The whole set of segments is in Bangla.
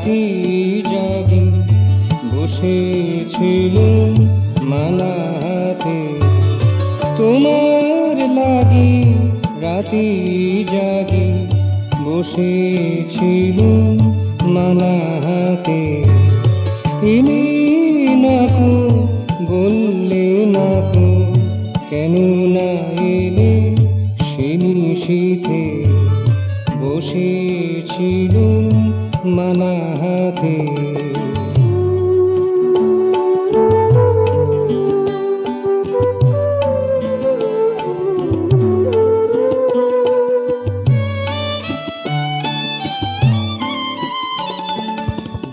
রাতি জাগি বসেছিলুম মালা হাতে। তোমার লাগি রাতি জাগি বসেছিলুম মালা হাতে। এলে নাকো বললে নাকো কেন না এলে সে নিশীথে বসেছিলুম মালা হাতে।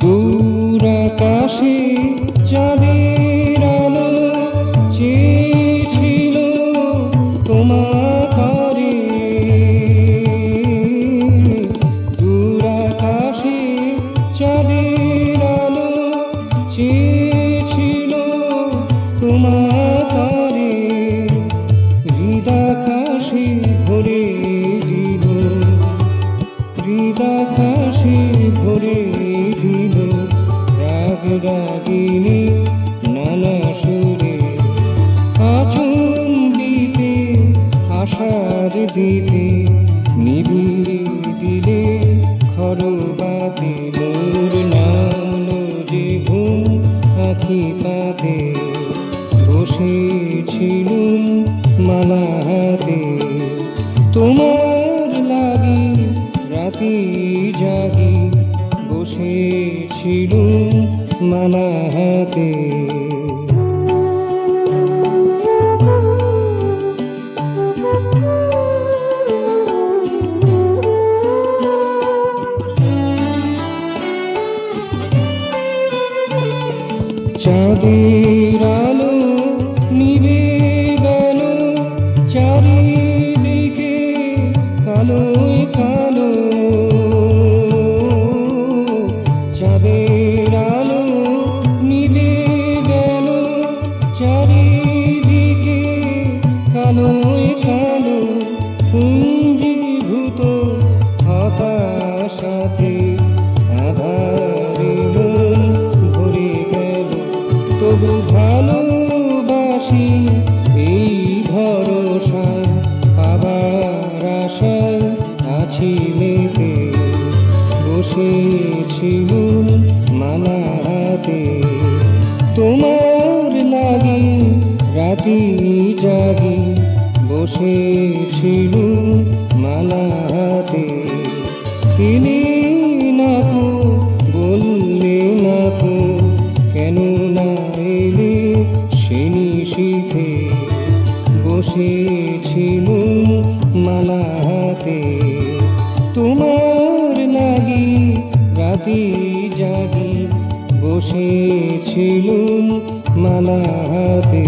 দূর আকাশে চাঁদের আলো চেয়েছিল তোমারে। দূর আকাশে চাঁদের আলো চেয়েছিল তোমারে। হৃদাকাশে ভরে দিল, হৃদাকাশে ভরে দিল রাগ রাগিনী নানা সুরে। আচম্বিতে আশার দিতে নিভিয়ে দিলে খরবাতে। মোর নামলো যে ঘুম আঁখি পাতে বসেছিলুম মালা হাতে। তোমার লাগি রাতি জাগি বসেছিলুম মালা হাতে। চাঁদের আলো নিভে গেল চারিদিকে কালোয় কালো। চাঁদের আলো নিভে গেল চারিদিকে কালোয় কালো। পুঞ্জীভূত হতাশাতে আধারে মন ভরে গেল। তবু ভালোবাসি এই ভরসায়, পাবার আশায় আছি মেতে বসেছিলুম মালা হাতে। তোমার লাগি রাতি জাগি বসেছিলুম মালা হাতে। এলে নাকো বললে নাকো কেন না এলে সে নিশীথে বসেছিলুম মালা হাতে। তোমার লাগি রাতি জাগি বসেছিলুম মালা হাতে।